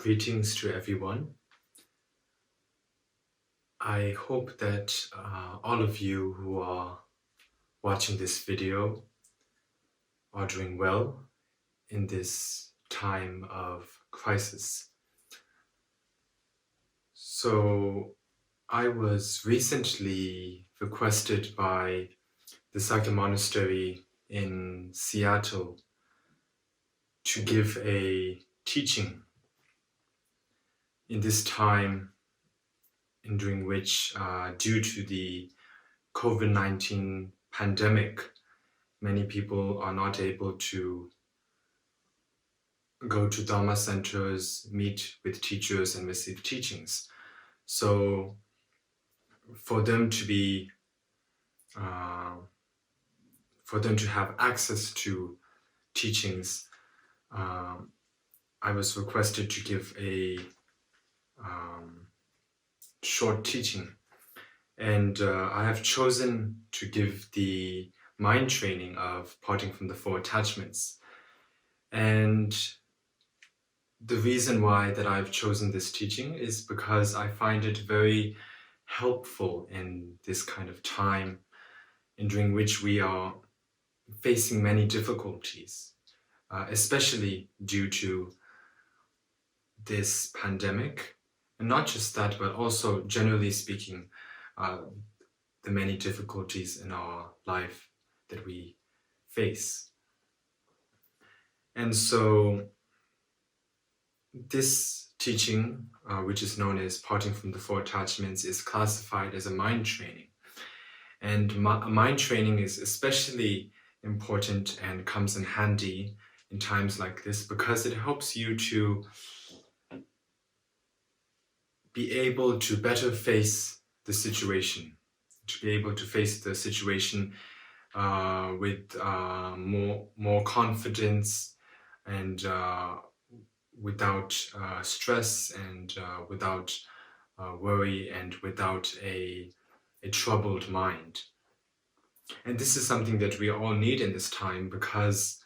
Greetings to everyone. I hope that all of you who are watching this video are doing well in this time of crisis. So I was recently requested by the Sachen Monastery in Seattle to give a teaching in this time during which, due to the COVID-19 pandemic, many people are not able to go to Dharma centers, meet with teachers, and receive teachings. So for them to have access to teachings, I was requested to give a short teaching, and I have chosen to give the mind training of parting from the four attachments. And the reason why that I've chosen this teaching is because I find it very helpful in this kind of time during which we are facing many difficulties, especially due to this pandemic. And not just that, but also generally speaking, the many difficulties in our life that we face. And so this teaching, which is known as Parting from the Four Attachments, is classified as a mind training. And mind training is especially important and comes in handy in times like this because it helps you to be able to better face the situation, to be able to face the situation with more confidence and without stress and without worry and without a troubled mind. And this is something that we all need in this time because,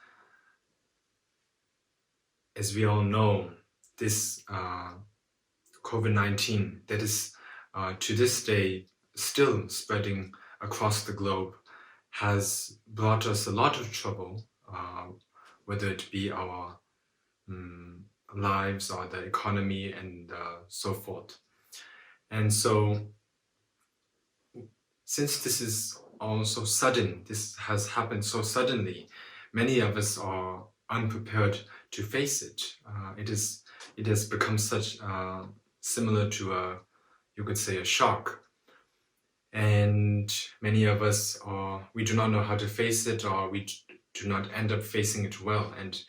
as we all know, this COVID-19 that is to this day still spreading across the globe has brought us a lot of trouble, whether it be our lives or the economy and so forth. And so since this is all so sudden, this has happened so suddenly, many of us are unprepared to face it. It has become such similar to you could say a shock. And many of us we do not know how to face it, or we do not end up facing it well. And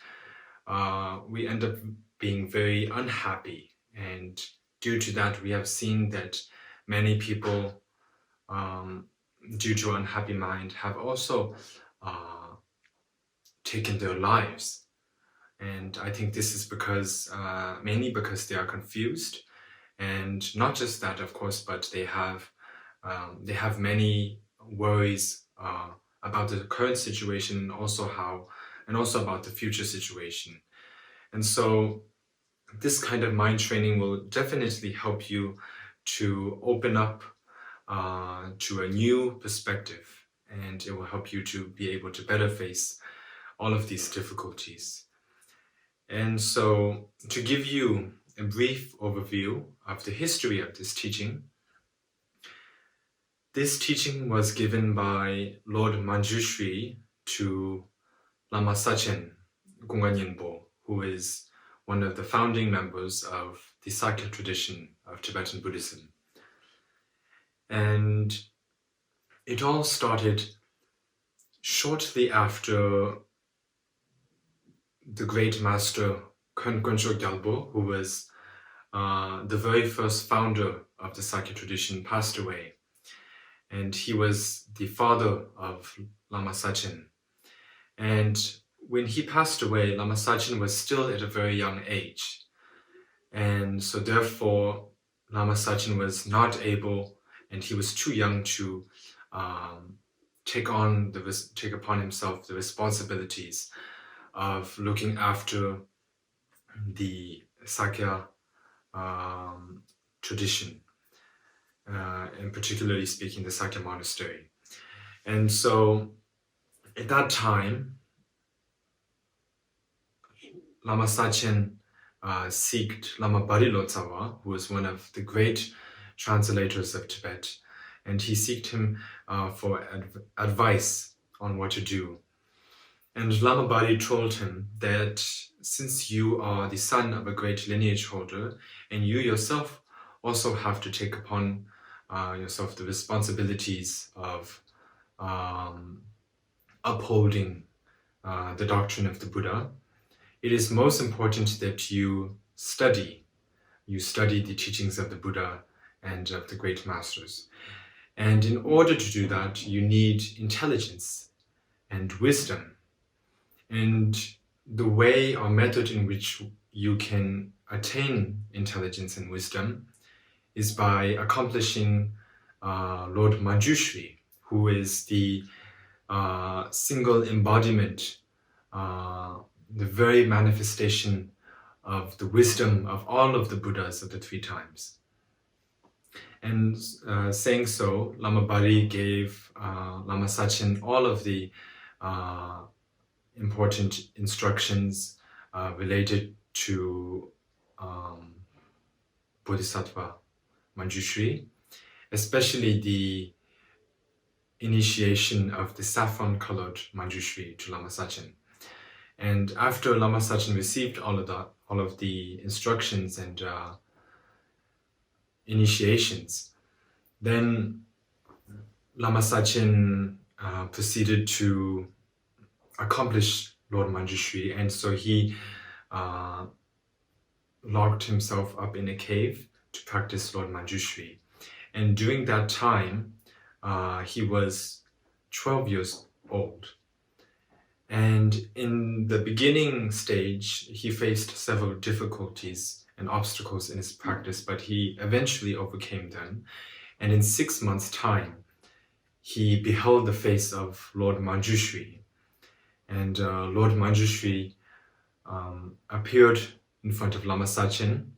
we end up being very unhappy. And due to that, we have seen that many people, due to unhappy mind, have also taken their lives. And I think this is because, mainly because they are confused. And not just that, of course, but they have many worries about the current situation, and also about the future situation. And so this kind of mind training will definitely help you to open up to a new perspective, and it will help you to be able to better face all of these difficulties. And so to give you a brief overview of the history of this teaching was given by Lord Manjushri to Lama Sachen, Kunga Nyingpo, who is one of the founding members of the Sakya tradition of Tibetan Buddhism. And it all started shortly after the great master Kunga Gyalpo, who was the very first founder of the Sakya tradition, passed away. And he was the father of Lama Sachen. And when he passed away, Lama Sachen was still at a very young age. And so therefore, Lama Sachen was not able, and he was too young to take upon himself the responsibilities of looking after the Sakya tradition, and particularly speaking the Sakya monastery. And so at that time, Lama Sachen seeked Lama Barilotsawa, who was one of the great translators of Tibet, and he seeked him for advice on what to do. And Lama Bari told him that since you are the son of a great lineage holder, and you yourself also have to take upon yourself the responsibilities of upholding the doctrine of the Buddha, it is most important that you study the teachings of the Buddha and of the great masters. And in order to do that, you need intelligence and wisdom. And the way or method in which you can attain intelligence and wisdom is by accomplishing Lord Manjushri, who is the single embodiment, the very manifestation of the wisdom of all of the Buddhas of the three times. And saying so, Lama Bari gave Lama Sachen all of the important instructions related to Bodhisattva Manjushri, especially the initiation of the saffron-colored Manjushri to Lama Sachen. And after Lama Sachen received all of the instructions and initiations, then Lama Sachen proceeded to accomplish Lord Manjushri, and so he locked himself up in a cave to practice Lord Manjushri. And during that time, he was 12 years old. And in the beginning stage, he faced several difficulties and obstacles in his practice, but he eventually overcame them. And in 6 months' time, he beheld the face of Lord Manjushri. And Lord Manjushri appeared in front of Lama Sachen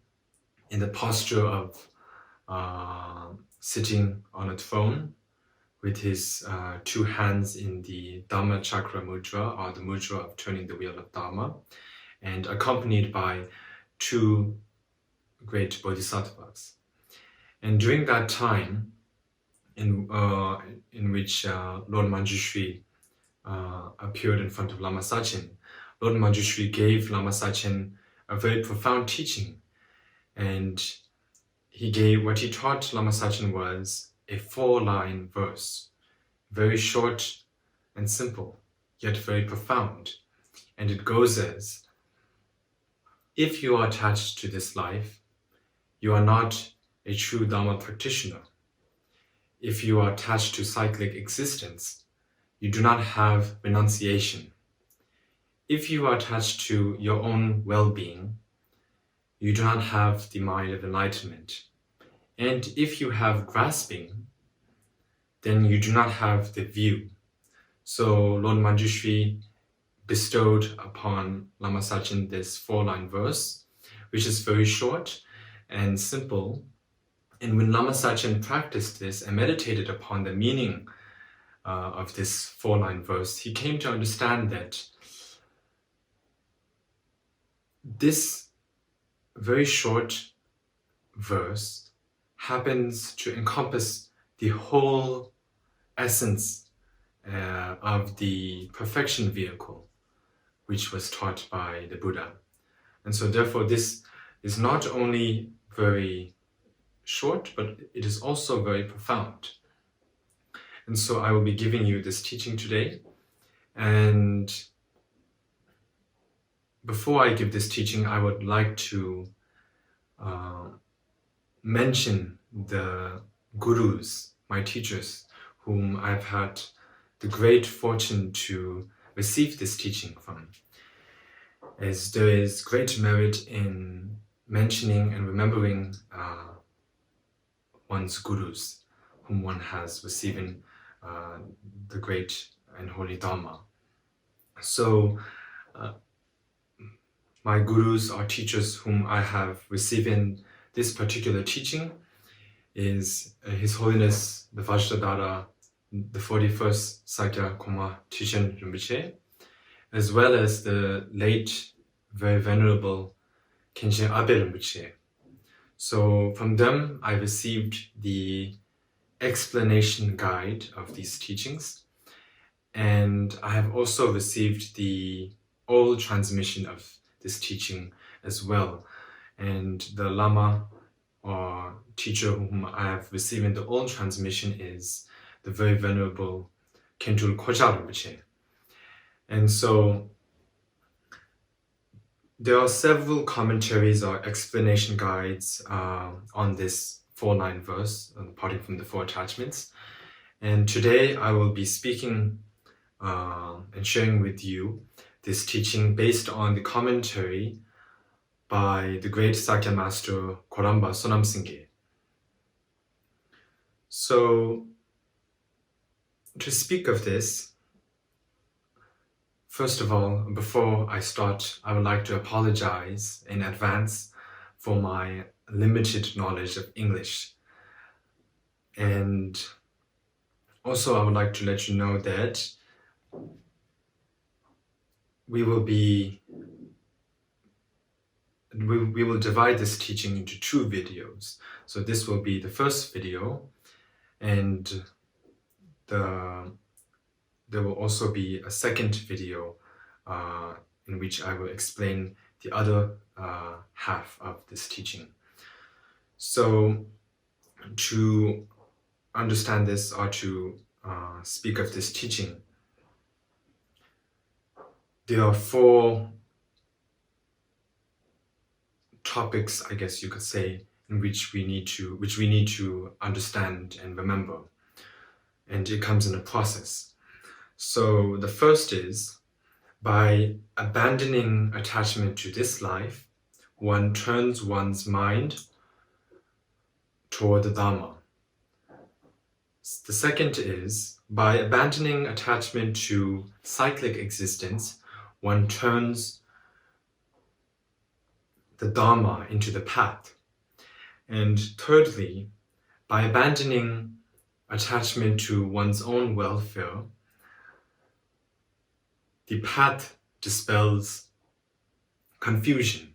in the posture of sitting on a throne with his two hands in the Dharma chakra mudra, or the mudra of turning the wheel of Dharma, and accompanied by two great bodhisattvas. And during that time, in which Lord Manjushri appeared in front of Lama Sachen, Lord Manjushri gave Lama Sachen a very profound teaching. And what he taught Lama Sachen was a 4-line verse, very short and simple, yet very profound. And it goes as, if you are attached to this life, you are not a true Dharma practitioner. If you are attached to cyclic existence, you do not have renunciation. If you are attached to your own well-being, you do not have the mind of enlightenment. And if you have grasping, then you do not have the view. So Lord Manjushri bestowed upon Lama Sachen this 4-line verse, which is very short and simple. And when Lama Sachen practiced this and meditated upon the meaning of this 4-line verse, he came to understand that this very short verse happens to encompass the whole essence of the perfection vehicle, which was taught by the Buddha. And so therefore this is not only very short, but it is also very profound. And so I will be giving you this teaching today. And before I give this teaching, I would like to mention the gurus, my teachers, whom I've had the great fortune to receive this teaching from, as there is great merit in mentioning and remembering one's gurus, whom one has receiving the great and holy Dharma. So my gurus are teachers whom I have received this particular teaching is His Holiness the Vajradhara, the 41st Sakyapa Chichen Rinpoche, as well as the late, very venerable Kenshin Abe Rinpoche. So from them, I received the explanation guide of these teachings, and I have also received the oral transmission of this teaching as well. And the Lama or teacher whom I have received in the oral transmission is the very venerable Khentul Khoja Rinpoche. And so there are several commentaries or explanation guides on this 4-line verse, parting from the 4 attachments. And today I will be speaking and sharing with you this teaching based on the commentary by the great Sakya Master Koramba Sonam Singye. So, to speak of this, first of all, before I start, I would like to apologize in advance for my limited knowledge of English. And also I would like to let you know that we will divide this teaching into 2 videos. So this will be the first video, and there will also be a second video in which I will explain the other half of this teaching. So to understand this or to speak of this teaching, there are 4 topics, I guess you could say, in which we need to understand and remember. And it comes in a process. So the first is, by abandoning attachment to this life, one turns one's mind toward the Dharma. The second is, by abandoning attachment to cyclic existence, one turns the Dharma into the path. And thirdly, by abandoning attachment to one's own welfare, the path dispels confusion.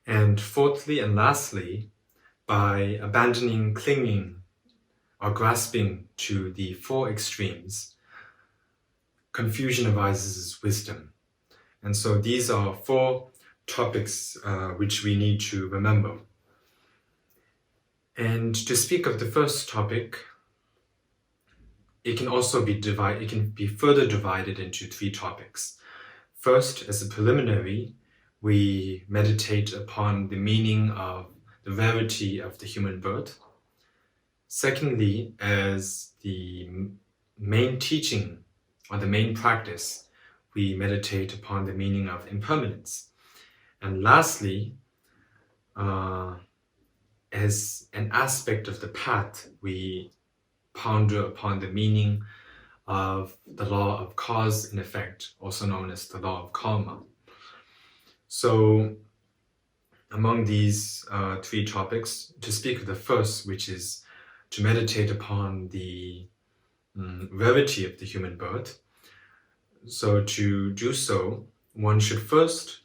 And fourthly and lastly, by abandoning clinging or grasping to the 4 extremes, confusion arises as wisdom. And so these are 4 topics which we need to remember. And to speak of the first topic, it can also be divided. It can be further divided into 3 topics. First, as a preliminary, we meditate upon the meaning of the rarity of the human birth. Secondly, as the main teaching or the main practice, we meditate upon the meaning of impermanence. And lastly, as an aspect of the path, we ponder upon the meaning of the law of cause and effect, also known as the law of karma. So among these 3 topics, to speak of the first, which is to meditate upon the rarity of the human birth. So to do so, one should first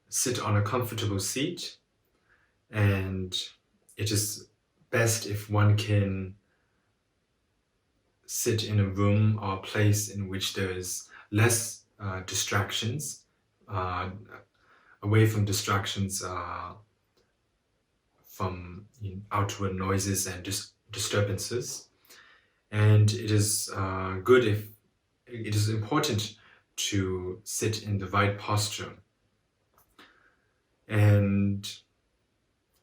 sit on a comfortable seat, and it is best if one can sit in a room or place in which there is less distractions, away from distractions from outward noises and disturbances. And it is it is important to sit in the right posture. And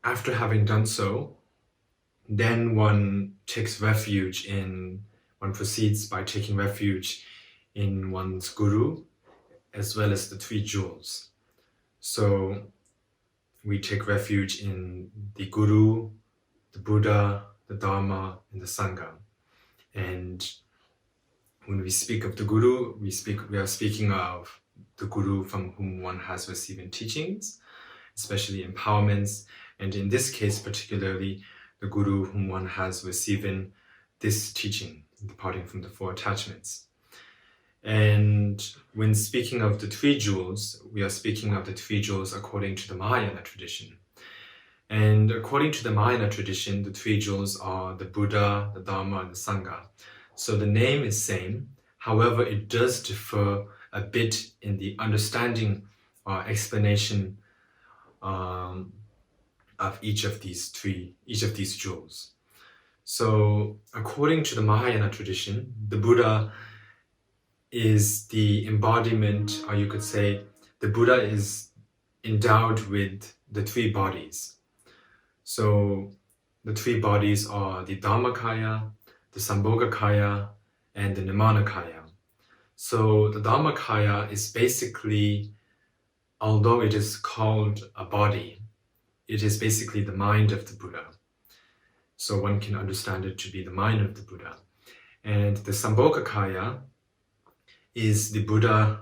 after having done so, then one proceeds by taking refuge in one's guru, as well as the 3 jewels. So we take refuge in the guru, the Buddha, the Dharma, and the Sangha. And when we speak of the guru, we are speaking of the guru from whom one has received teachings. especially empowerments, and in this case particularly, the Guru whom one has receiving this teaching, departing from the 4 attachments. And when speaking of the 3 jewels, we are speaking of the 3 jewels according to the Mahayana tradition. And according to the Mahayana tradition, the 3 jewels are the Buddha, the Dharma, and the Sangha. So the name is same, however, it does differ a bit in the understanding or explanation of each of these jewels. So according to the Mahayana tradition, the Buddha is the embodiment, or you could say the Buddha is endowed with the 3 bodies. So the 3 bodies are the Dharmakaya, the Sambhogakaya, and the Nirmanakaya. So the Dharmakaya is basically, although it is called a body, it is basically the mind of the Buddha. So one can understand it to be the mind of the Buddha. And the Sambhogakaya is the Buddha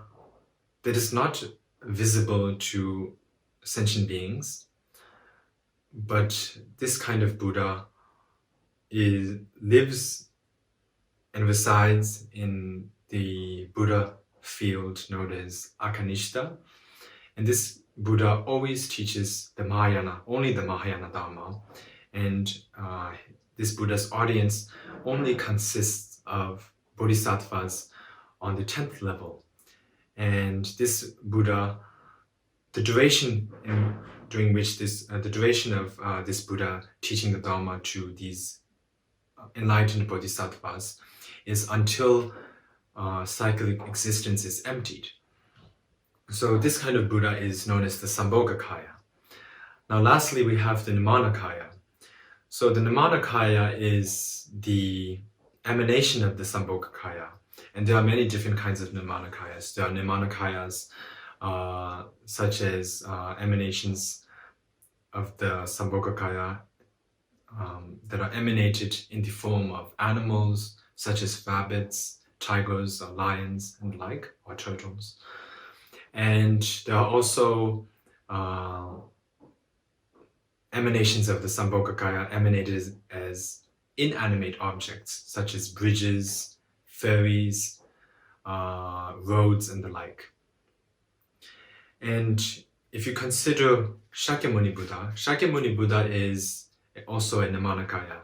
that is not visible to sentient beings, but this kind of Buddha lives and resides in the Buddha field known as Akanishta. And this Buddha always teaches the Mahayana, only the Mahayana Dharma. And this Buddha's audience only consists of bodhisattvas on the 10th level. And this Buddha, the duration during which the duration of this Buddha teaching the Dharma to these enlightened bodhisattvas is until cyclic existence is emptied. So this kind of Buddha is known as the Sambhogakaya. Now lastly, we have the Nirmanakaya. So the Nirmanakaya is the emanation of the Sambhogakaya. And there are many different kinds of Nirmanakayas. There are Nirmanakayas such as emanations of the Sambhogakaya that are emanated in the form of animals such as rabbits, tigers, or lions and like, or turtles. And there are also emanations of the Sambhogakaya emanated as inanimate objects such as bridges, ferries, roads, and the like. And if you consider Shakyamuni Buddha is also a Nirmanakaya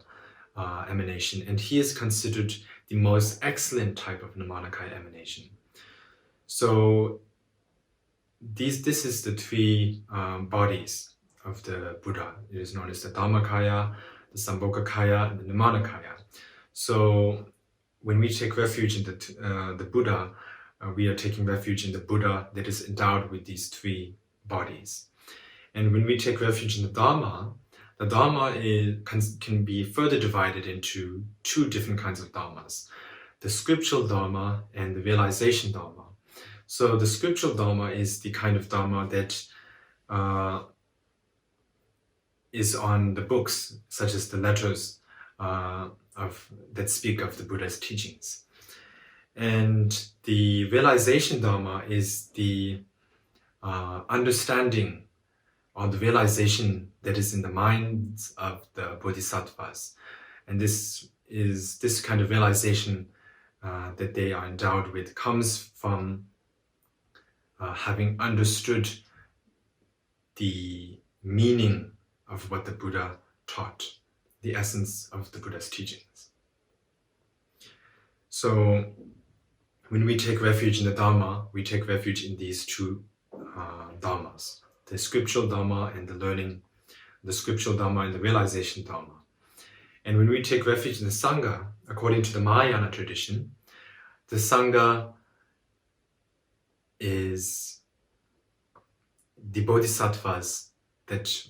emanation, and he is considered the most excellent type of Nirmanakaya emanation. So this is the 3 bodies of the Buddha. It is known as the Dharmakaya, the Sambhogakaya, and the Nirmanakaya. So when we take refuge in the Buddha, we are taking refuge in the Buddha that is endowed with these 3 bodies. And when we take refuge in the Dharma can be further divided into 2 different kinds of Dharmas, the Scriptural Dharma and the Realization Dharma. So the Scriptural Dharma is the kind of Dharma that is on the books, such as the letters that speak of the Buddha's teachings. And the Realization Dharma is the understanding or the realization that is in the minds of the bodhisattvas. And this kind of realization that they are endowed with comes from having understood the meaning of what the Buddha taught, the essence of the Buddha's teachings. So when we take refuge in the Dharma, we take refuge in these 2 Dharmas, the Scriptural Dharma and the Scriptural Dharma and the Realization Dharma. And when we take refuge in the Sangha, according to the Mahayana tradition, the Sangha is the bodhisattvas that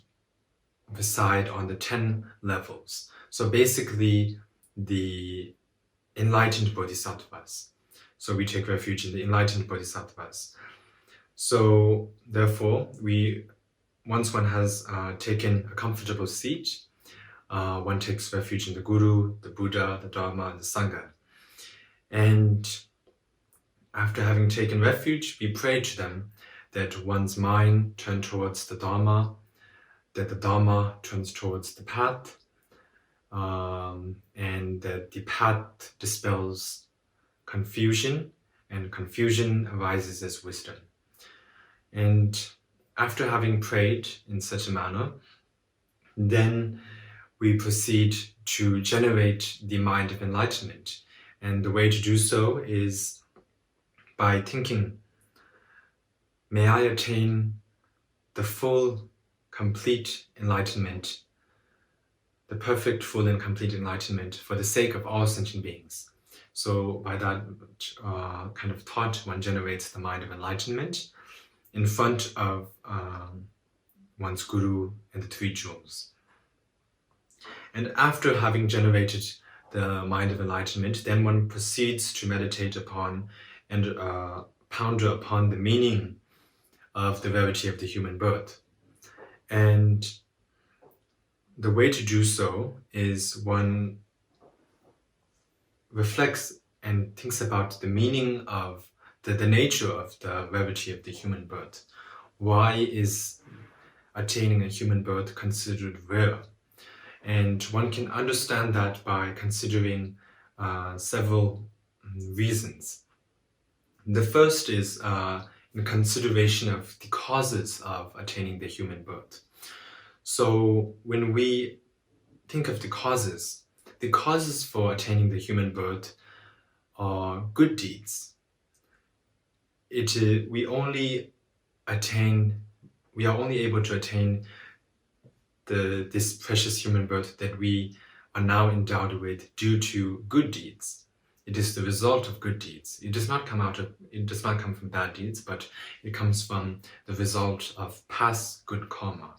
reside on the 10 levels. So basically the enlightened bodhisattvas. So we take refuge in the enlightened bodhisattvas. So therefore, once one has taken a comfortable seat, one takes refuge in the Guru, the Buddha, the Dharma, and the Sangha. And after having taken refuge, we pray to them that one's mind turns towards the Dharma, that the Dharma turns towards the path, and that the path dispels confusion, and confusion arises as wisdom. And after having prayed in such a manner, then we proceed to generate the mind of enlightenment. And the way to do so is by thinking, may I attain the full, complete enlightenment, the perfect, full, and complete enlightenment for the sake of all sentient beings. So by that kind of thought, one generates the mind of enlightenment in front of one's guru and the three jewels. And after having generated the mind of enlightenment, then one proceeds to meditate upon and ponder upon the meaning of the rarity of the human birth. And the way to do so is one reflects and thinks about the meaning of the nature of the rarity of the human birth. Why is attaining a human birth considered rare? And one can understand that by considering several reasons. The first is in consideration of the causes of attaining the human birth. So when we think of the causes for attaining the human birth are good deeds. We are only able to attain this precious human birth that we are now endowed with due to good deeds. It is the result of good deeds. It does not come from bad deeds, but it comes from the result of past good karma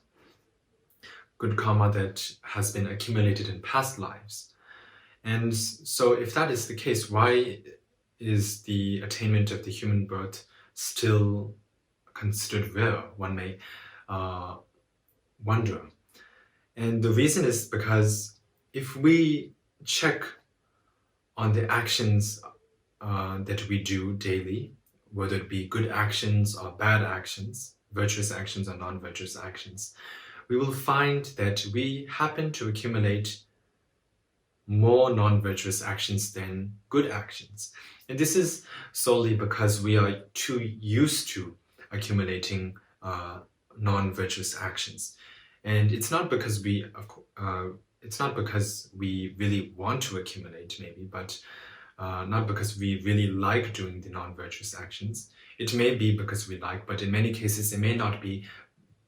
that has been accumulated in past lives. And so if that is the case, why is the attainment of the human birth still considered rare? One may wonder. And the reason is because if we check on the actions that we do daily, whether it be good actions or bad actions, virtuous actions or non-virtuous actions, we will find that we happen to accumulate more non-virtuous actions than good actions. And this is solely because we are too used to accumulating non-virtuous actions. And it's not because we really want to accumulate, maybe, but not because we really like doing the non-virtuous actions. It may be because we like, but in many cases it may not be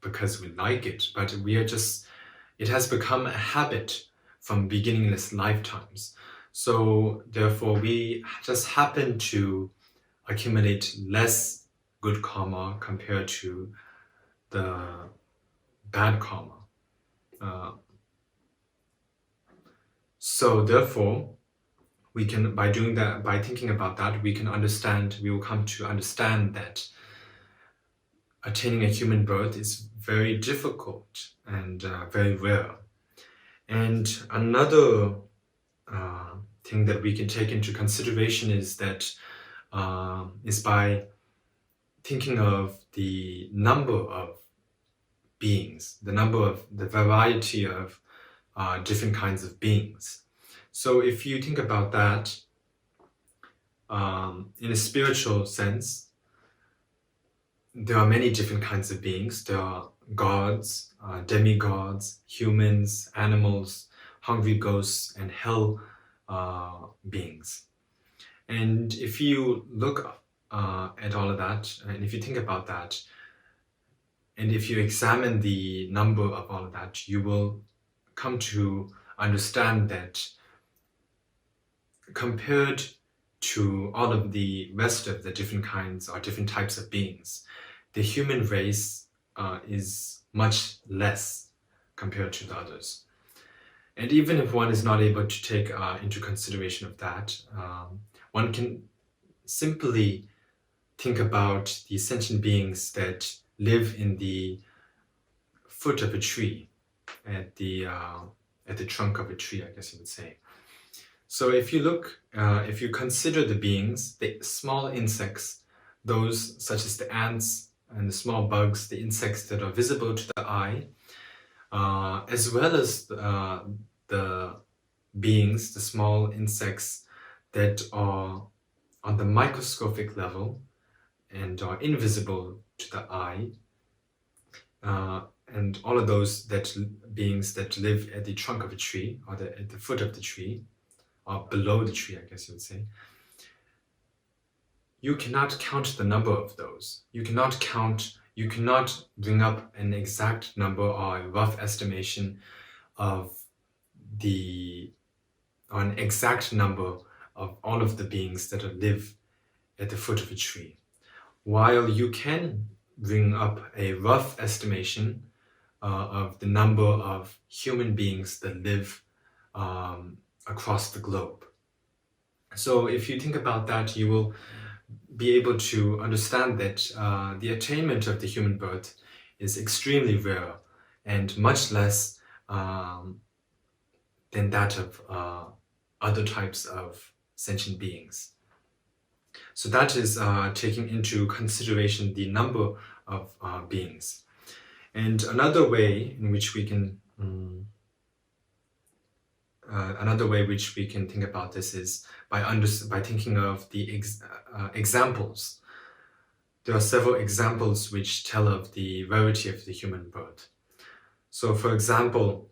because we like it, but it has become a habit from beginningless lifetimes. So therefore we just happen to accumulate less good karma compared to the bad karma. So therefore, we can, by doing that, by thinking about that, we will come to understand that attaining a human birth is very difficult and very rare. And another thing that we can take into consideration is by thinking of the number of beings, the variety of different kinds of beings. So if you think about that, in a spiritual sense, there are many different kinds of beings. There are gods, demigods, humans, animals, hungry ghosts, and hell beings. And if you look at all of that, and if you think about that, and if you examine the number of all of that, you will come to understand that compared to all of the rest of the different kinds or different types of beings, the human race is much less compared to the others. And even if one is not able to take into consideration of that, one can simply think about the sentient beings that live in the foot of a tree, at the trunk of a tree, I guess you would say. So if you consider the beings, the small insects, those such as the ants, and the small bugs, the insects that are visible to the eye, as well as the beings, the small insects that are on the microscopic level and are invisible to the eye, and all of those beings that live at the trunk of a tree, or at the foot of the tree, or below the tree, I guess you would say. You cannot count the number of those. You cannot bring up an exact number or a rough estimation of an exact number of all of the beings that live at the foot of a tree. While you can bring up a rough estimation of the number of human beings that live across the globe. So if you think about that, you will be able to understand that the attainment of the human birth is extremely rare and much less than that of other types of sentient beings. So that is taking into consideration the number of beings. And another way in which we can think about this is by thinking of the examples. There are several examples which tell of the rarity of the human birth. So, for example,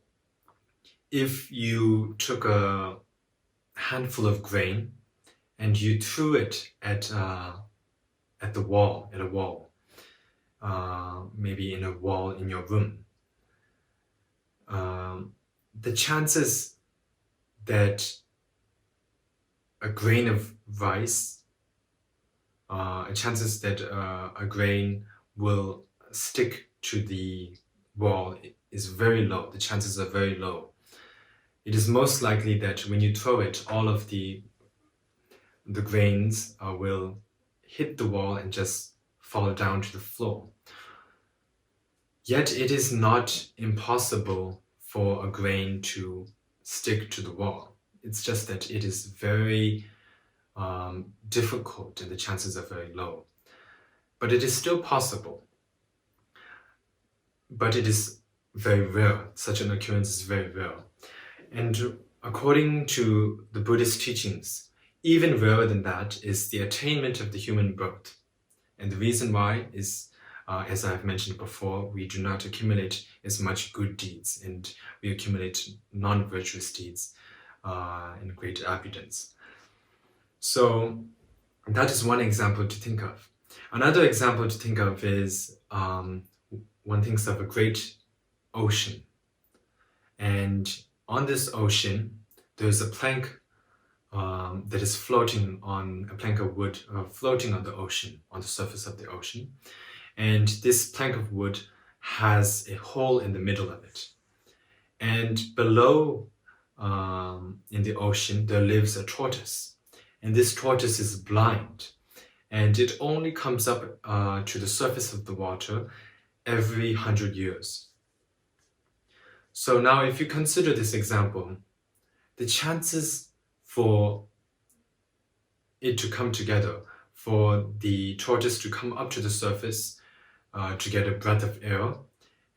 if you took a handful of grain and you threw it at a wall, maybe in a wall in your room, the chances that a grain of rice, a grain will stick to the wall is very low. The chances are very low. It is most likely that when you throw it, all of the grains will hit the wall and just fall down to the floor. Yet it is not impossible for a grain to stick to the wall. It's just that it is very difficult and the chances are very low. But it is still possible. But it is very rare. Such an occurrence is very rare. And according to the Buddhist teachings, even rarer than that is the attainment of the human birth. And the reason why is, as I've mentioned before, we do not accumulate as much good deeds, and we accumulate non-virtuous deeds in great abundance. So that is one example to think of. Another example to think of is one thinks of a great ocean. And on this ocean, there's a plank that is floating on a plank of wood, floating on the ocean, on the surface of the ocean. And this plank of wood has a hole in the middle of it. And below in the ocean, there lives a tortoise. And this tortoise is blind. And it only comes up to the surface of the water every 100 years. So now if you consider this example, the chances for it to come together, for the tortoise to come up to the surface to get a breath of air,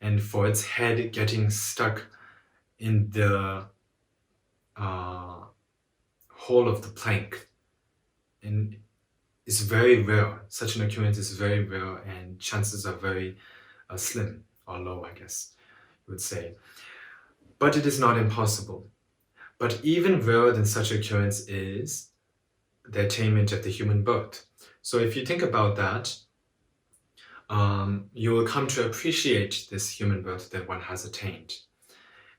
and for its head getting stuck in the hole of the plank, and is very rare. Such an occurrence is very rare, and chances are very slim or low, I guess you would say. But it is not impossible. But even rarer than such occurrence is the attainment of the human birth. So if you think about that, you will come to appreciate this human birth that one has attained.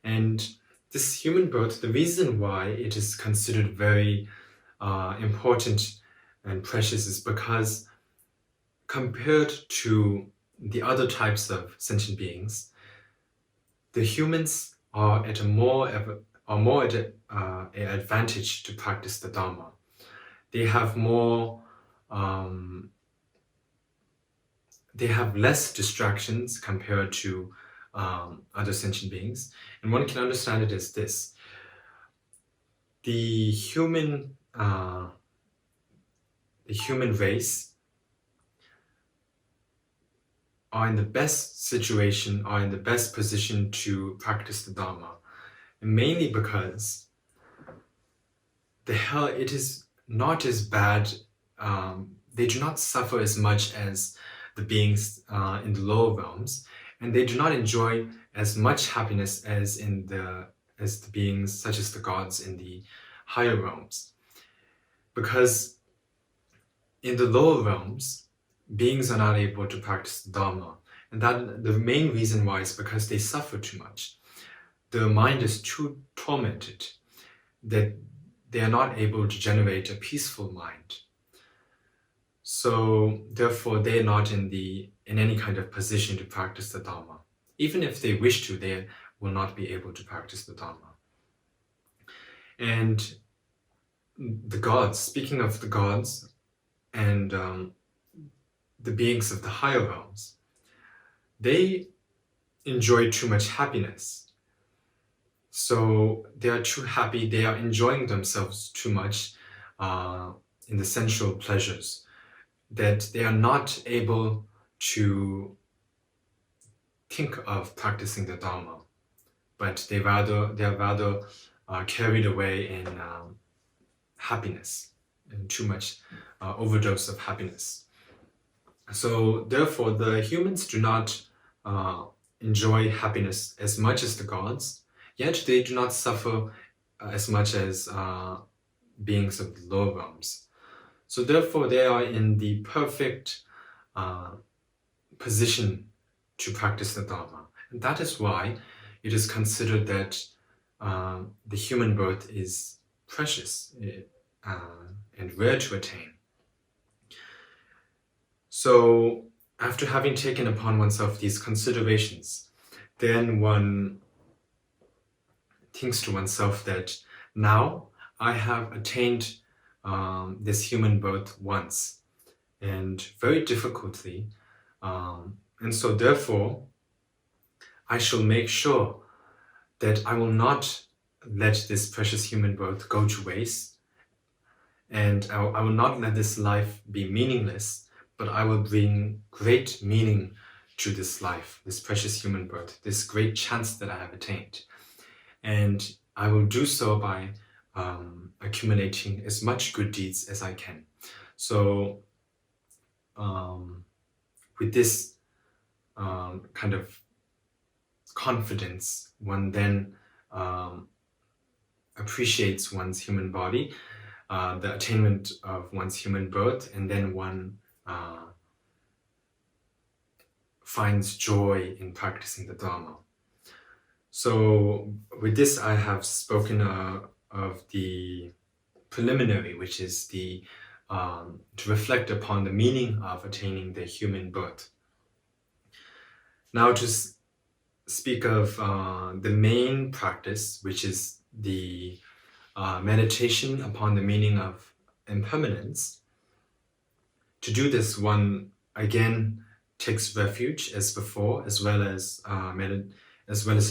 And this human birth, the reason why it is considered very important and precious is because compared to the other types of sentient beings, the humans are at an advantage to practice the Dharma. They have they have less distractions compared to other sentient beings. And one can understand it as this. The human race are in the best situation, are in the best position to practice the Dharma. And mainly because it is not as bad, they do not suffer as much as the beings in the lower realms, and they do not enjoy as much happiness as the beings such as the gods in the higher realms. Because in the lower realms, beings are not able to practice the Dharma. And that the main reason why is because they suffer too much. The mind is too tormented that they are not able to generate a peaceful mind. So therefore, they are not in any kind of position to practice the Dharma. Even if they wish to, they will not be able to practice the Dharma. And the gods, speaking of the gods and the beings of the higher realms, they enjoy too much happiness. So they are too happy, they are enjoying themselves too much in the sensual pleasures, that they are not able to think of practicing the Dharma, but they are rather carried away in happiness, and too much overdose of happiness. So therefore, the humans do not enjoy happiness as much as the gods, yet they do not suffer as much as beings of the lower realms. So therefore, they are in the perfect position to practice the Dharma. And that is why it is considered that the human birth is precious and rare to attain. So after having taken upon oneself these considerations, then one thinks to oneself that now I have attained this human birth once, and very difficultly, and so therefore I shall make sure that I will not let this precious human birth go to waste, and I will not let this life be meaningless, but I will bring great meaning to this life, this precious human birth, this great chance that I have attained. And I will do so by accumulating as much good deeds as I can. So with this kind of confidence, one then appreciates one's human body, the attainment of one's human birth, and then one finds joy in practicing the Dharma. So with this, I have spoken of the preliminary, which is the to reflect upon the meaning of attaining the human birth. Now to speak of the main practice, which is the meditation upon the meaning of impermanence. To do this, one again takes refuge as before, as well as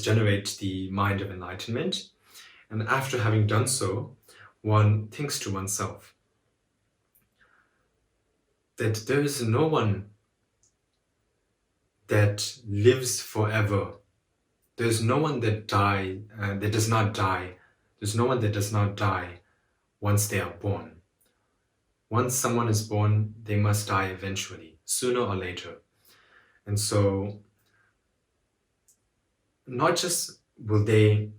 generate the mind of enlightenment. And after having done so, one thinks to oneself that there is no one that lives forever. There's no one that does not die. There's no one that does not die once they are born. Once someone is born, they must die eventually, sooner or later. And so, not just will they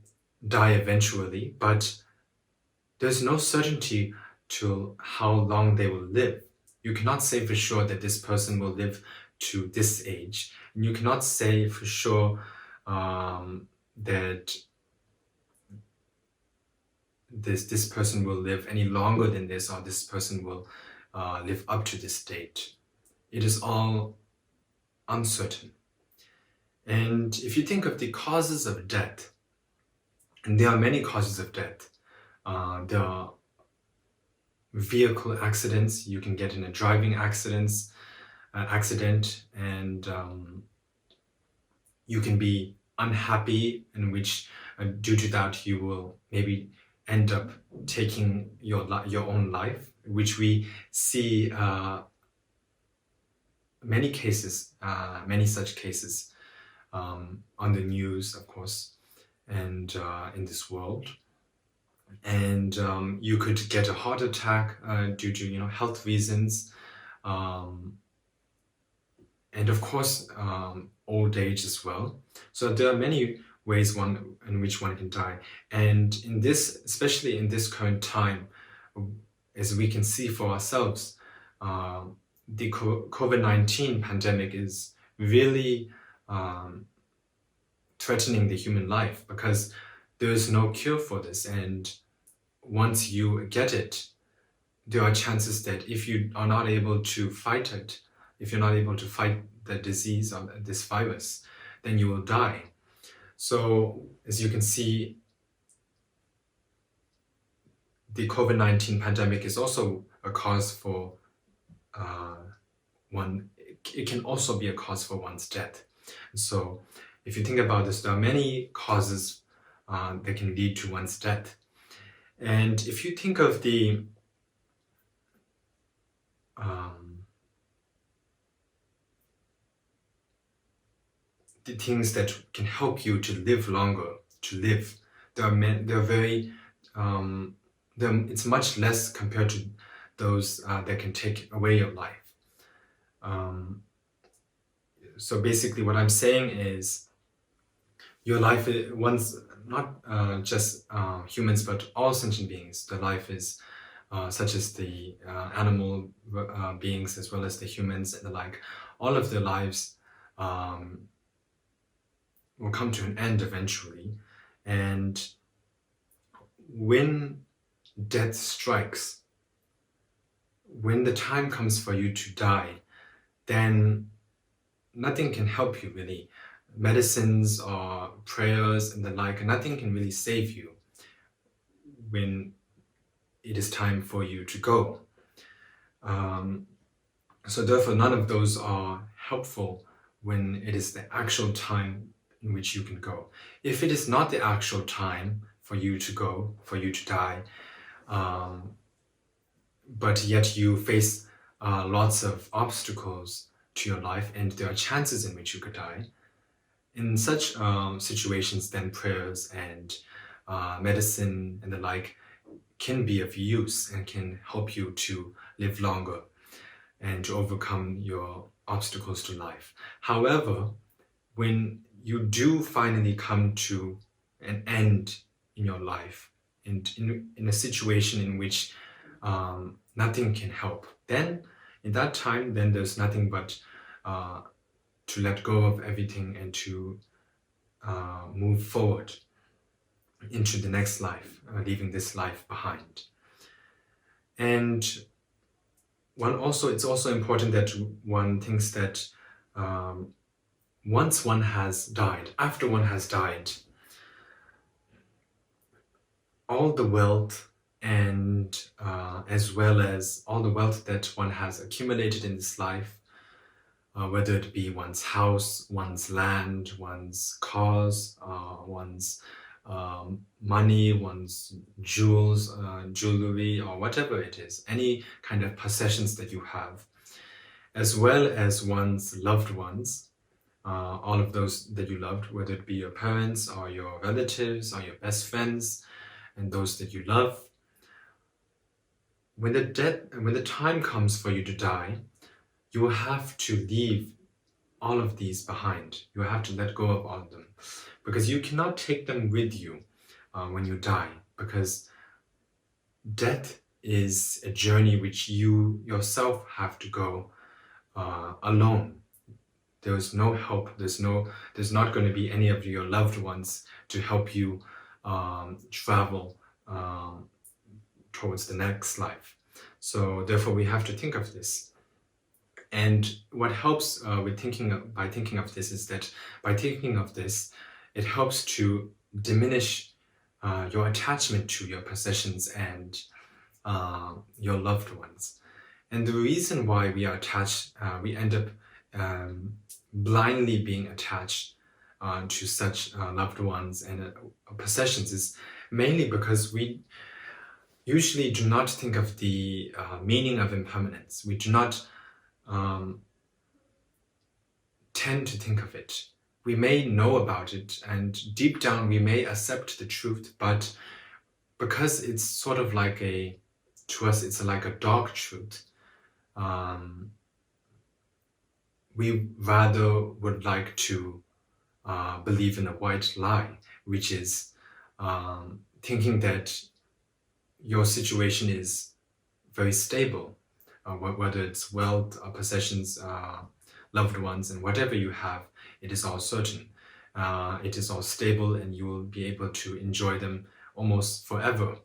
die eventually, but there's no certainty to how long they will live. You cannot say for sure that this person will live to this age. And you cannot say for sure that this person will live any longer than this, or this person will live up to this date. It is all uncertain. And if you think of the causes of death, and there are many causes of death. There are vehicle accidents. You can get in a driving accident, and you can be unhappy, in which due to that you will maybe end up taking your own life, which we see many cases, many such cases on the news, of course, and in this world. And you could get a heart attack due to health reasons, and of course old age as well. So there are many ways in which one can die. And in this, especially in this current time, as we can see for ourselves, the COVID-19 pandemic is really threatening the human life, because there is no cure for this. And once you get it, there are chances that if you are not able to fight it, if you're not able to fight the disease or this virus, then you will die. So as you can see, the COVID-19 pandemic is also a cause for it can also be a cause for one's death. So if you think about this, there are many causes that can lead to one's death. And if you think of the things that can help you to live longer, they're very it's much less compared to those that can take away your life. So basically what I'm saying is, your life is not just humans, but all sentient beings. The life is such as the animal beings as well as the humans and the like. All of their lives will come to an end eventually. And when death strikes, when the time comes for you to die, then nothing can help you really. Medicines or prayers and the like, nothing can really save you when it is time for you to go. So therefore, none of those are helpful when it is the actual time in which you can go. If it is not the actual time for you to go, for you to die, but yet you face lots of obstacles to your life and there are chances in which you could die, in such situations, then prayers and medicine and the like can be of use and can help you to live longer and to overcome your obstacles to life. However, when you do finally come to an end in your life, and in a situation in which nothing can help, then in that time, then there's nothing but to let go of everything and to move forward into the next life, leaving this life behind. And it's also important that one thinks that once one has died, after one has died, all the wealth and as well as all the wealth that one has accumulated in this life, whether it be one's house, one's land, one's cars, one's money, one's jewels, jewelry, or whatever it is, any kind of possessions that you have, as well as one's loved ones, all of those that you loved, whether it be your parents or your relatives or your best friends and those that you love. When the time comes for you to die, you will have to leave all of these behind. You have to let go of all of them, because you cannot take them with you when you die, because death is a journey which you yourself have to go alone. There is no help. There's not going to be any of your loved ones to help you travel towards the next life. So therefore, we have to think of this. And what helps by thinking of this is that by thinking of this, it helps to diminish your attachment to your possessions and your loved ones. And the reason why we are attached, we end up blindly being attached to such loved ones and possessions, is mainly because we usually do not think of the meaning of impermanence. We do not tend to think of it. We may know about it, and deep down we may accept the truth, but because it's sort of like to us, it's like a dark truth. We rather would like to believe in a white lie, which is thinking that your situation is very stable, whether it's wealth, possessions, loved ones, and whatever you have, it is all certain. It is all stable, and you will be able to enjoy them almost forever.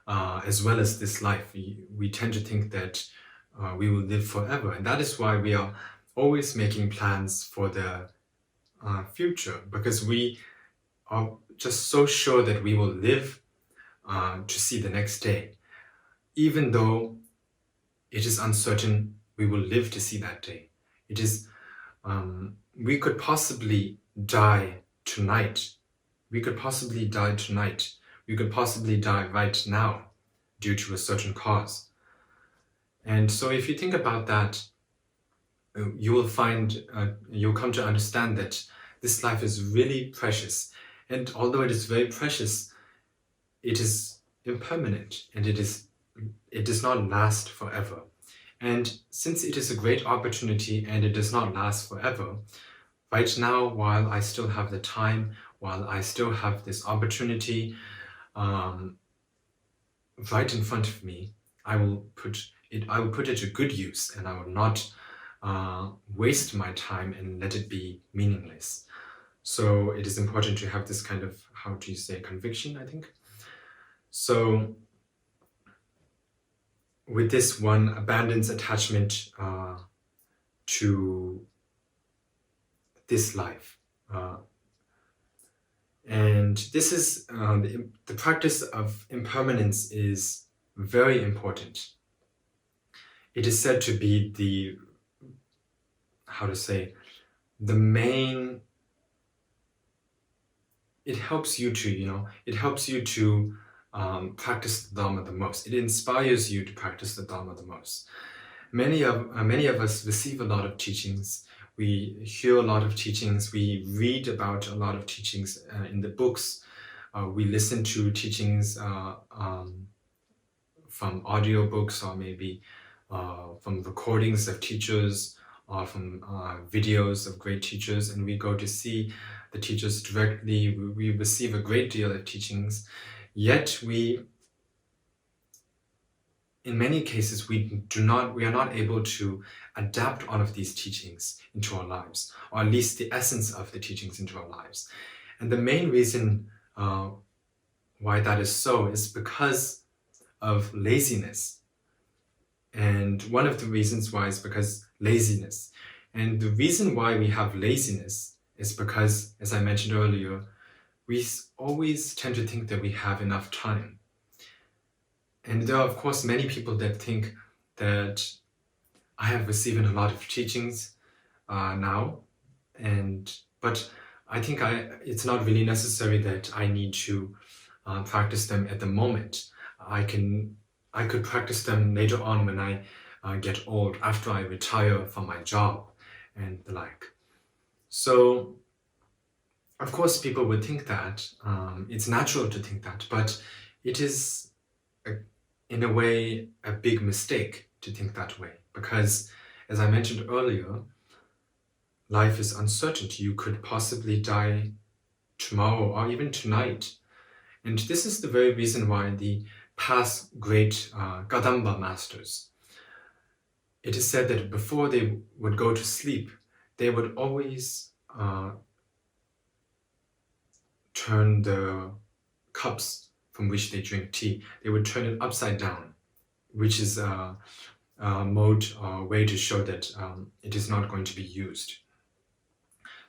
As well as this life, we tend to think that we will live forever, and that is why we are always making plans for the future, because we are just so sure that we will live to see the next day. Even though it is uncertain we will live to see that day. It is, we could possibly die tonight. We could possibly die tonight. We could possibly die right now due to a certain cause. And so if you think about that, you will find, you'll come to understand that this life is really precious. And although it is very precious, it is impermanent, and it does not last forever. And since it is a great opportunity and it does not last forever, right now, while I still have the time, while I still have this opportunity right in front of me, I will put it to good use, and I will not waste my time and let it be meaningless. So it is important to have this kind of, how do you say, conviction, I think. So with this, one abandons attachment to this life. And this is, the practice of impermanence is very important. It is said to be the, how to say, the main, it helps you to, it helps you to practice the Dharma the most. It inspires you to practice the Dharma the most. Many of us receive a lot of teachings. We hear a lot of teachings. We read about a lot of teachings in the books. We listen to teachings from audiobooks, or maybe from recordings of teachers, or from videos of great teachers, and we go to see the teachers directly. We receive a great deal of teachings. Yet in many cases, we are not able to adapt all of these teachings into our lives, or at least the essence of the teachings into our lives. And the main reason why that is so is because of laziness. And one of the reasons why is because laziness. And the reason why we have laziness is because, as I mentioned earlier, we always tend to think that we have enough time. And there are, of course, many people that think that I have received a lot of teachings now, but I think it's not really necessary that I need to practice them at the moment. I could practice them later on when I get old, after I retire from my job and the like. So, of course, people would think that. It's natural to think that, but it is, in a way, a big mistake to think that way. Because, as I mentioned earlier, life is uncertain. You could possibly die tomorrow or even tonight. And this is the very reason why the past great Kadamba masters, it is said that before they would go to sleep, they would always turn the cups from which they drink tea, they would turn it upside down, which is a mode or way to show that it is not going to be used.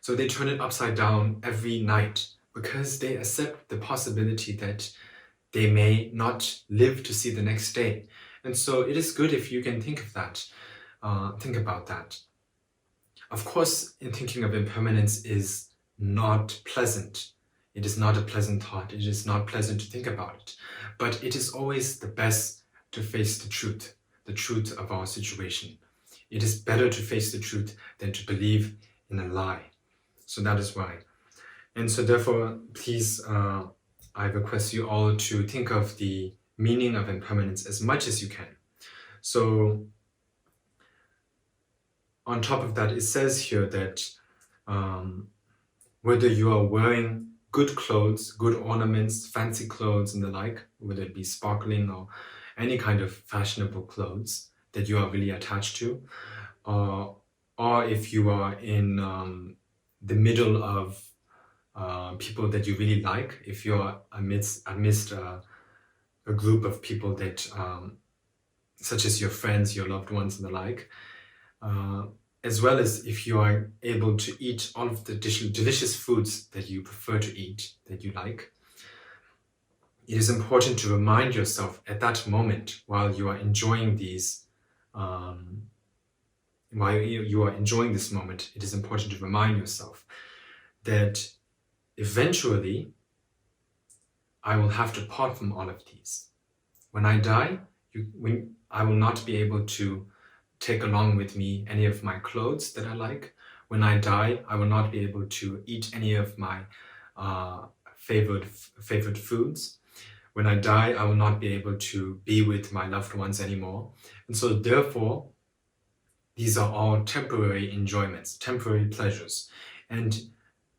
So they turn it upside down every night because they accept the possibility that they may not live to see the next day. And so it is good if you can think of that, think about that. Of course, in thinking of impermanence is not pleasant. It is not a pleasant thought. It is not pleasant to think about it. But it is always the best to face the truth of our situation. it is better to face the truth than to believe in a lie. So that is why. And so therefore, please, I request you all to think of the meaning of impermanence as much as you can. So on top of that, it says here that whether you are wearing good clothes, good ornaments, fancy clothes and the like, whether it be sparkling or any kind of fashionable clothes that you are really attached to, or if you are in the middle of people that you really like, if you are amidst a group of people that, such as your friends, your loved ones and the like, as well as if you are able to eat all of the delicious foods that you prefer to eat, that you like, it is important to remind yourself at that moment while you are enjoying these, while you are enjoying this moment, it is important to remind yourself that eventually I will have to part from all of these. When I die, I will not be able to take along with me any of my clothes that I like. When I die, I will not be able to eat any of my favorite foods. When I die, I will not be able to be with my loved ones anymore. And so therefore, these are all temporary enjoyments, temporary pleasures. And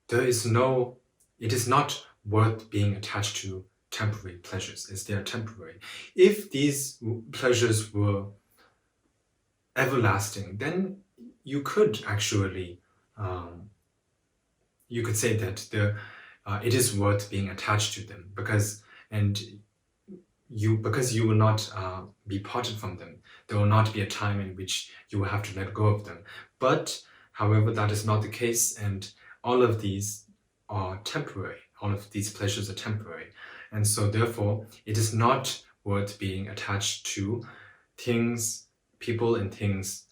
it is not worth being attached to temporary pleasures, as they are temporary. If these pleasures were everlasting, then you could actually, you could say that it is worth being attached to them because you will not be parted from them. There will not be a time in which you will have to let go of them. But however, that is not the case, and all of these are temporary. All of these pleasures are temporary. And so therefore, it is not worth being attached to things, people and things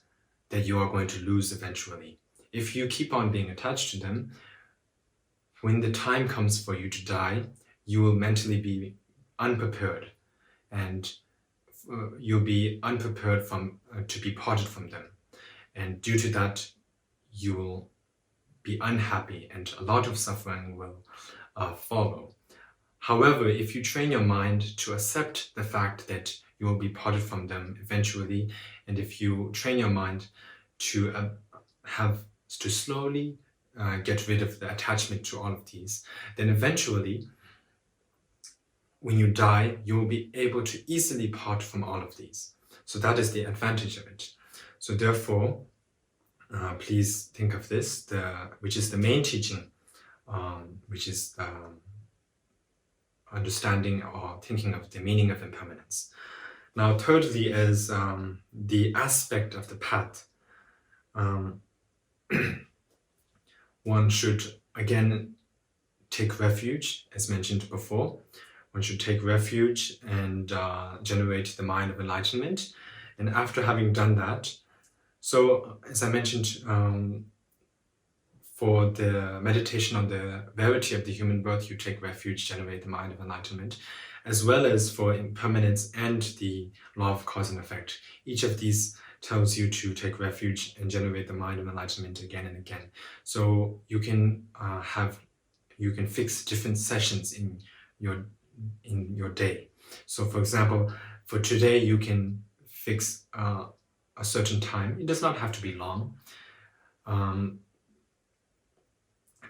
that you are going to lose eventually. If you keep on being attached to them, when the time comes for you to die, you will mentally be unprepared, and you'll be unprepared to be parted from them. And due to that, you will be unhappy and a lot of suffering will follow. However, if you train your mind to accept the fact that you will be parted from them eventually, and if you train your mind to slowly get rid of the attachment to all of these, then eventually, when you die, you will be able to easily part from all of these. So that is the advantage of it. So therefore, please think of this, which is the main teaching, which is understanding or thinking of the meaning of impermanence. Now, thirdly is the aspect of the path. One should, again, take refuge, as mentioned before. One should take refuge and generate the mind of enlightenment. And after having done that, so as I mentioned, for the meditation on the verity of the human birth, you take refuge, generate the mind of enlightenment, as well as for impermanence and the law of cause and effect. Each of these tells you to take refuge and generate the mind of enlightenment again and again. So you can fix different sessions in your day. So for example, for today you can fix a certain time. It does not have to be long,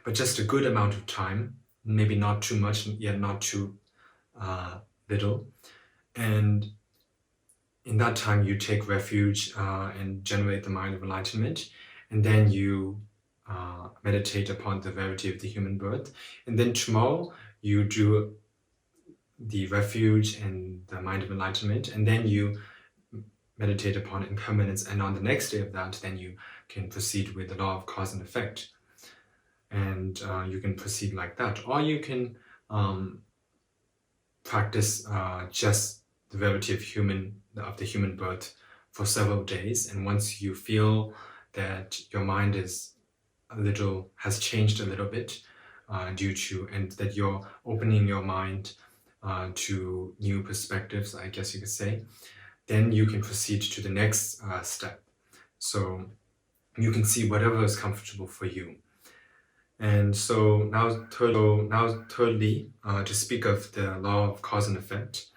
but just a good amount of time, maybe not too much, yet not too little. And in that time, you take refuge and generate the mind of enlightenment. And then you meditate upon the verity of the human birth. And then tomorrow, you do the refuge and the mind of enlightenment. And then you meditate upon impermanence. And on the next day of that, then you can proceed with the law of cause and effect. And you can proceed like that. Or you can practice just the verity of the human birth for several days. And once you feel that your mind has changed a little bit and that you're opening your mind to new perspectives, I guess you could say, then you can proceed to the next step. So you can see whatever is comfortable for you. And so now thirdly, to speak of the law of cause and effect,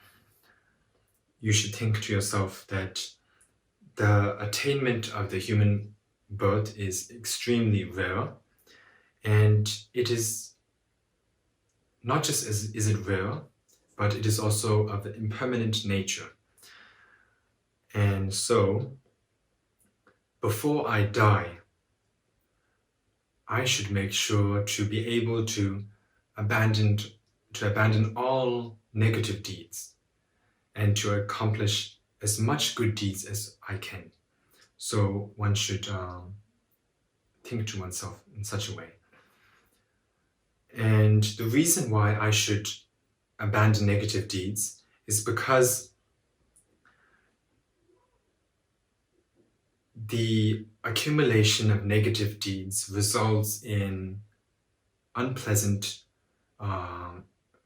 you should think to yourself that the attainment of the human birth is extremely rare, and it is not just is it rare, but it is also of an impermanent nature. And so before I die, I should make sure to be able to abandon all negative deeds and to accomplish as much good deeds as I can. So one should think to oneself in such a way. And the reason why I should abandon negative deeds is because the accumulation of negative deeds results in unpleasant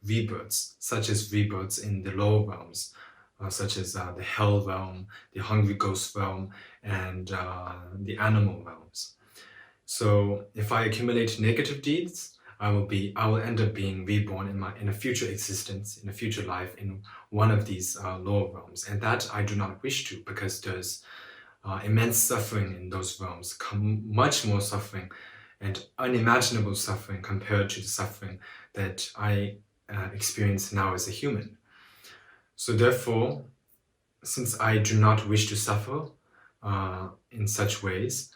rebirths, such as rebirths in the lower realms, such as the hell realm, the hungry ghost realm, and the animal realms. So if I accumulate negative deeds, I will end up being reborn in a future existence, in a future life, in one of these lower realms, and that I do not wish to, because there's immense suffering in those realms, much more suffering and unimaginable suffering compared to the suffering that I experience now as a human. So therefore, since I do not wish to suffer in such ways,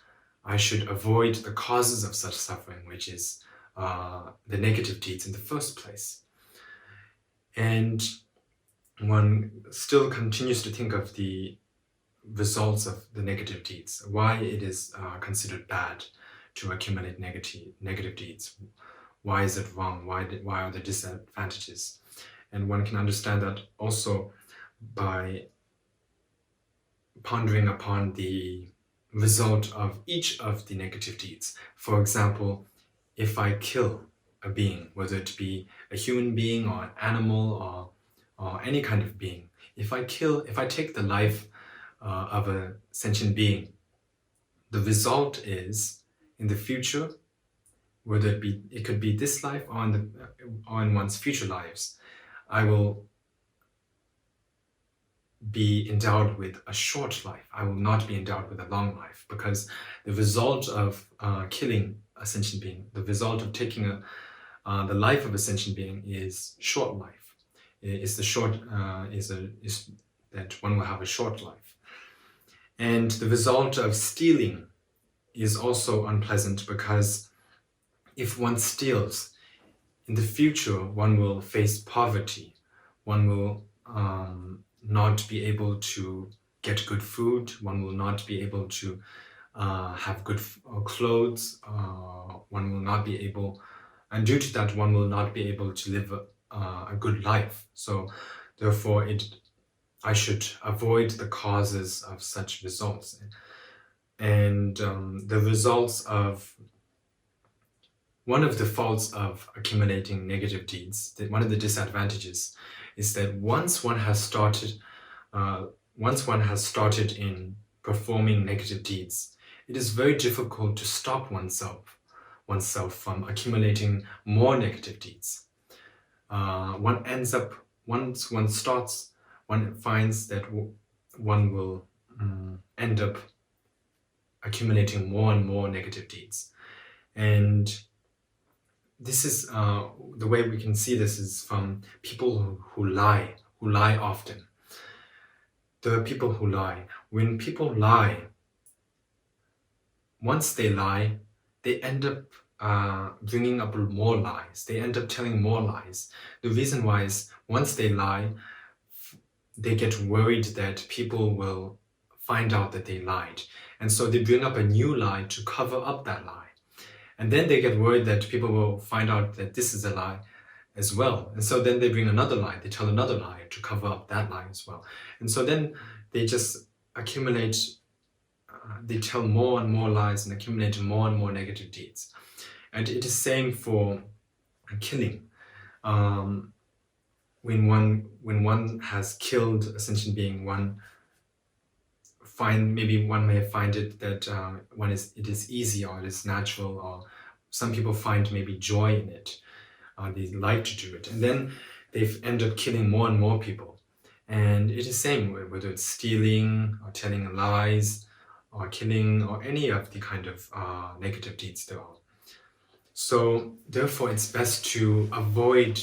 I should avoid the causes of such suffering, which is the negative deeds in the first place. And one still continues to think of the results of the negative deeds, why it is considered bad to accumulate negative deeds. Why is it wrong? Why are there disadvantages? And one can understand that also by pondering upon the result of each of the negative deeds. For example, if I kill a being, whether it be a human being or an animal or any kind of being, if I take the life of a sentient being, the result is in the future, whether it could be this life or in one's future lives, I will be endowed with a short life. I will not be endowed with a long life, because the result of killing a sentient being, the result of taking the life of a sentient being is short life. Is that one will have a short life. And the result of stealing is also unpleasant, because if one steals, in the future one will face poverty. One will not be able to get good food. One will not be able to have good clothes. One will not be able, and due to that, one will not be able to live a good life. So therefore, I should avoid the causes of such results. And the results of one of the faults of accumulating negative deeds, one of the disadvantages, is that once one has started in performing negative deeds, it is very difficult to stop oneself from accumulating more negative deeds. Once one starts, one finds that one will end up accumulating more and more negative deeds. And this is the way we can see this is from people who lie often. There are people who lie. When people lie, once they lie, they end up bringing up more lies. They end up telling more lies. The reason why is once they lie, they get worried that people will find out that they lied. And so they bring up a new lie to cover up that lie. And then they get worried that people will find out that this is a lie as well. And so then they bring another lie, they tell another lie to cover up that lie as well. And so then they just accumulate, they tell more and more lies and accumulate more and more negative deeds. And it is same for killing. When one has killed a sentient being, one maybe one may find it that it is easy or it is natural, or some people find maybe joy in it. They like to do it, and then they end up killing more and more people. And it is the same whether it's stealing or telling lies or killing or any of the kind of negative deeds there are. So therefore it's best to avoid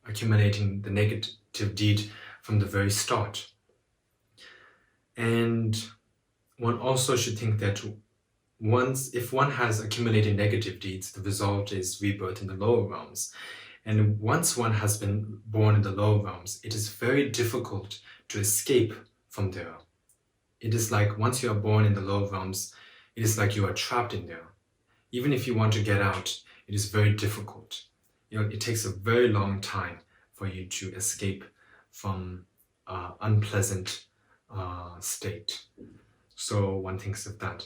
accumulating the negative deed from the very start. And one also should think that if one has accumulated negative deeds, the result is rebirth in the lower realms. And once one has been born in the lower realms, it is very difficult to escape from there. It is like once you are born in the lower realms, it is like you are trapped in there. Even if you want to get out, it is very difficult. It takes a very long time for you to escape from unpleasant state. So one thinks of that.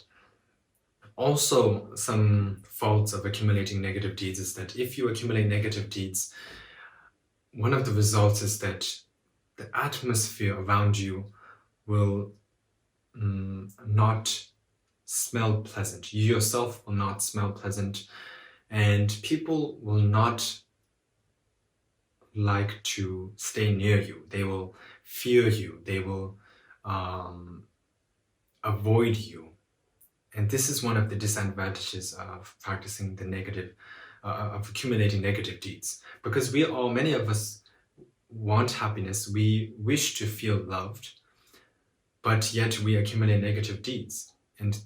Also, some faults of accumulating negative deeds is that if you accumulate negative deeds, one of the results is that the atmosphere around you will not smell pleasant. You yourself will not smell pleasant, and people will not like to stay near you. They will fear you. They will avoid you. And this is one of the disadvantages of practicing the negative, of accumulating negative deeds. Because many of us want happiness, we wish to feel loved, but yet we accumulate negative deeds. And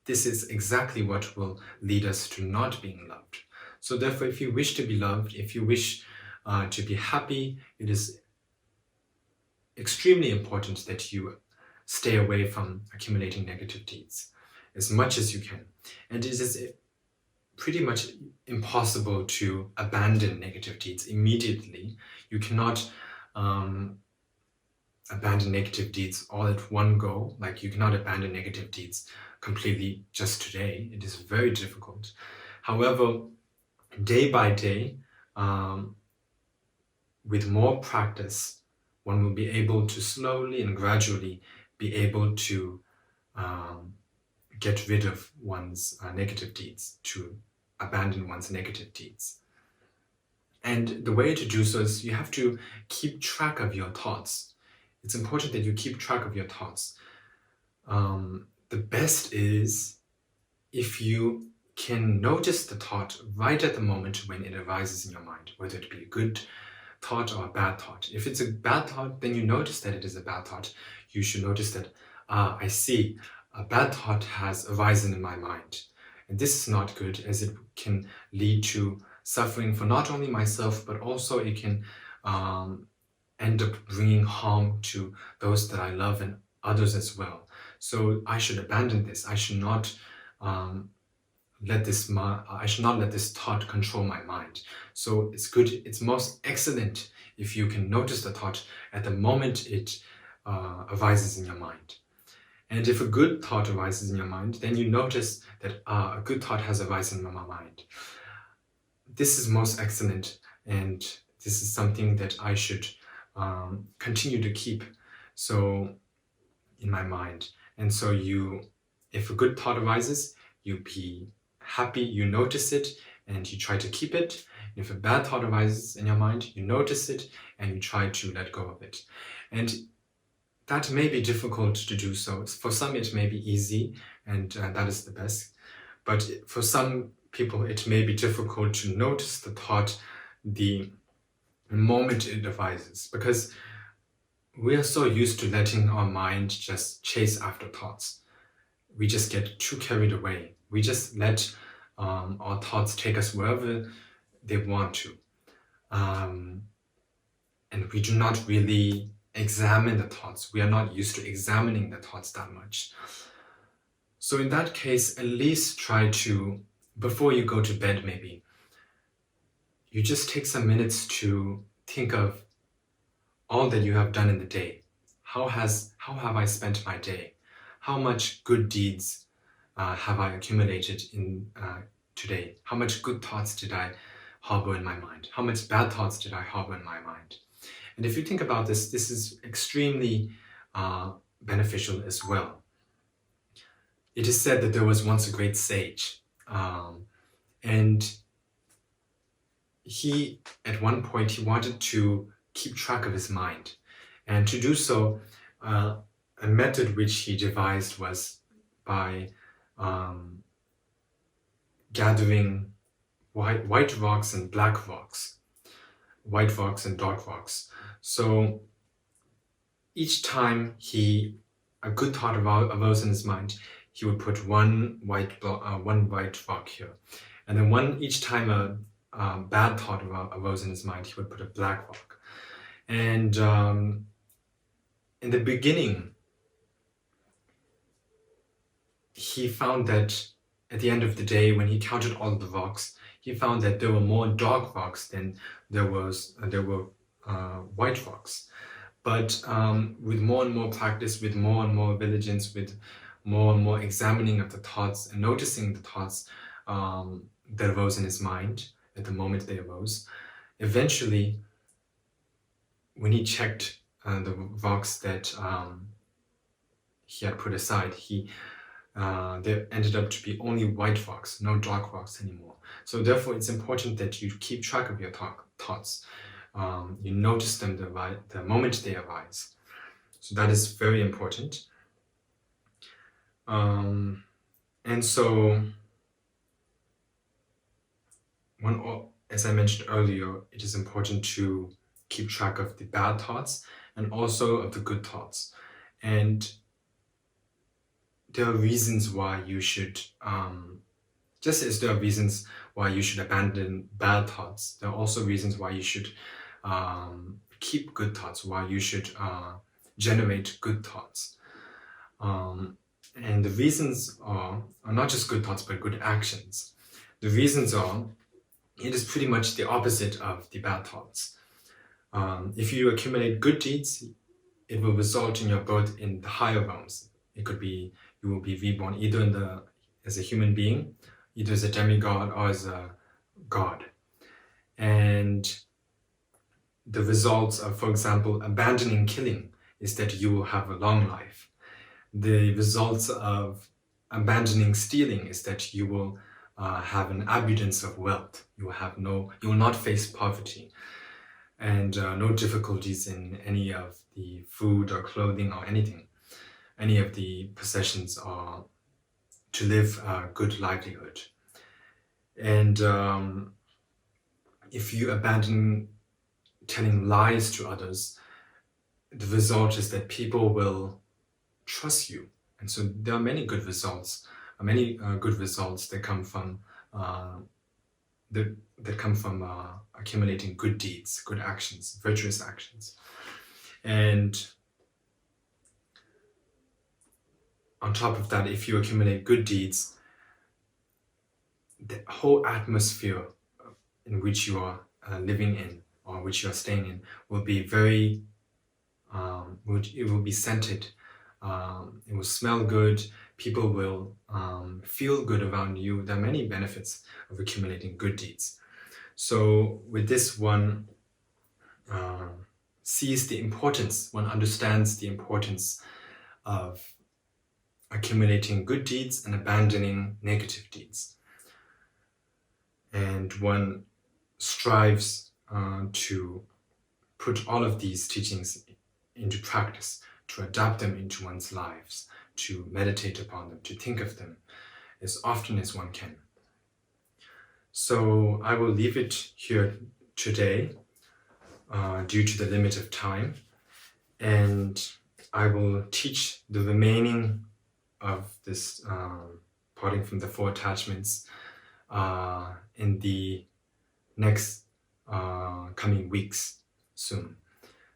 this is exactly what will lead us to not being loved. So therefore, if you wish to be loved, if you wish to be happy, it is extremely important that you stay away from accumulating negative deeds as much as you can. And it is pretty much impossible to abandon negative deeds immediately. You cannot abandon negative deeds all at one go. Like you cannot abandon negative deeds completely just today. It is very difficult. However, day by day, with more practice, one will be able to slowly and gradually be able to get rid of one's negative deeds, to abandon one's negative deeds. And the way to do so is you have to keep track of your thoughts. It's important that you keep track of your thoughts. The best is if you can notice the thought right at the moment when it arises in your mind, whether it be a good thought or a bad thought. If it's a bad thought, then you notice that it is a bad thought. You should notice that, I see, a bad thought has arisen in my mind. And this is not good, as it can lead to suffering for not only myself, but also it can end up bringing harm to those that I love and others as well. So I should abandon this. I should not let this thought control my mind. So it's good, it's most excellent if you can notice the thought at the moment it arises in your mind. And if a good thought arises in your mind, then you notice that a good thought has arisen in my mind. This is most excellent, and this is something that I should continue to keep in my mind. And so if a good thought arises, you be happy, you notice it, and you try to keep it. If a bad thought arises in your mind, you notice it, and you try to let go of it. And that may be difficult to do so. For some, it may be easy, and that is the best. But for some people, it may be difficult to notice the thought the moment it arises, because we are so used to letting our mind just chase after thoughts. We just get too carried away. We just let our thoughts take us wherever they want to. And we do not really examine the thoughts. We are not used to examining the thoughts that much. So in that case, at least try to, before you go to bed maybe, you just take some minutes to think of all that you have done in the day. How have I spent my day? How much good deeds have I accumulated in today? How much good thoughts did I harbor in my mind? How much bad thoughts did I harbor in my mind? And if you think about this, this is extremely beneficial as well. it is said that there was once a great sage, and he, at one point, he wanted to keep track of his mind. And to do so, a method which he devised was by gathering white rocks and black rocks, white rocks and dark rocks. So each time a good thought arose in his mind, he would put one white rock here. And then each time a bad thought arose in his mind, he would put a black rock. And in the beginning, he found that at the end of the day, when he counted all the rocks, he found that there were more dark rocks than there were white rocks. But with more and more practice, with more and more diligence, with more and more examining of the thoughts and noticing the thoughts that arose in his mind at the moment they arose, eventually, when he checked the rocks that he had put aside, there ended up to be only white rocks, no dark rocks anymore. So therefore, it's important that you keep track of your thoughts. You notice them the moment they arise. So that is very important. And so, as I mentioned earlier, it is important to keep track of the bad thoughts and also of the good thoughts. And there are reasons why you should, just as there are reasons why you should abandon bad thoughts, there are also reasons why you should keep good thoughts, why you should generate good thoughts. And the reasons are not just good thoughts, but good actions. The reasons are, it is pretty much the opposite of the bad thoughts. If you accumulate good deeds, it will result in your birth in the higher realms. It could be you will be reborn either as a human being, either as a demigod or as a god. And the results of, for example, abandoning killing is that you will have a long life. The results of abandoning stealing is that you will have an abundance of wealth. You will not face poverty and no difficulties in any of the food or clothing or anything, any of the possessions, or to live a good livelihood. And if you abandon telling lies to others, the result is that people will trust you. And so there are many good results that come from accumulating good deeds, good actions, virtuous actions. And on top of that, if you accumulate good deeds, the whole atmosphere in which you are living in, or which you are staying in, will be very, it will be scented. It will smell good. People will feel good around you. There are many benefits of accumulating good deeds. So with this, one sees the importance, one understands the importance of accumulating good deeds and abandoning negative deeds. And one strives to put all of these teachings into practice, to adapt them into one's lives, to meditate upon them, to think of them as often as one can. So I will leave it here today due to the limit of time, and I will teach the remaining of this parting from the four attachments in the next coming weeks soon.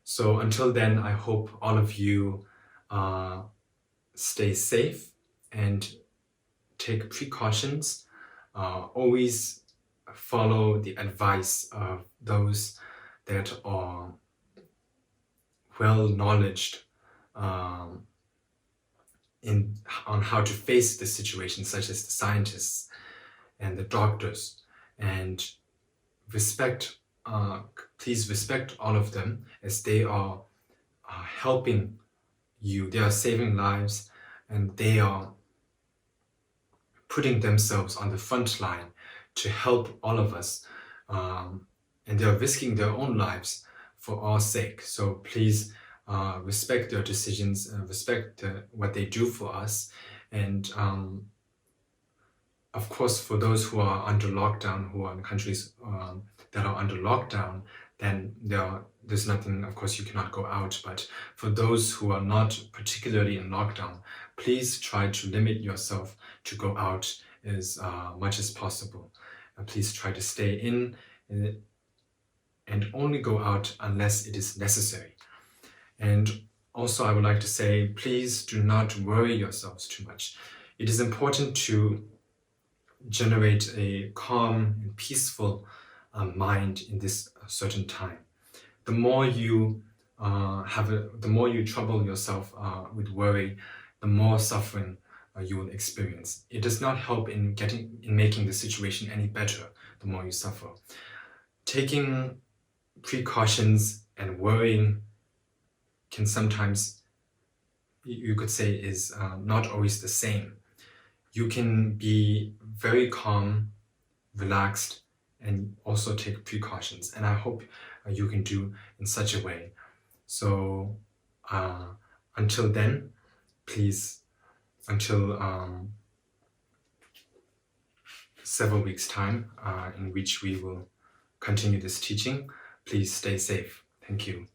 So until then, I hope all of you stay safe and take precautions. Always follow the advice of those that are well-knowledged on how to face the situation, such as the scientists and the doctors, and please respect all of them, as they are helping you. They are saving lives, and they are putting themselves on the front line to help all of us, and they're risking their own lives for our sake. So please respect their decisions, respect what they do for us, and of course, for those who are under lockdown, who are in countries that are under lockdown, then there's nothing, of course, you cannot go out. But for those who are not particularly in lockdown, please try to limit yourself to go out as much as possible. Please try to stay in and only go out unless it is necessary. And also, I would like to say, please do not worry yourselves too much. It is important to generate a calm and peaceful mind in this certain time. The more you the more you trouble yourself with worry, the more suffering you will experience. It does not help in making the situation any better. The more you suffer, taking precautions and worrying can sometimes, you could say, is not always the same. You can be very calm, relaxed, and also take precautions. And I hope you can do in such a way. So until then, please, until several weeks' time in which we will continue this teaching, please stay safe. Thank you.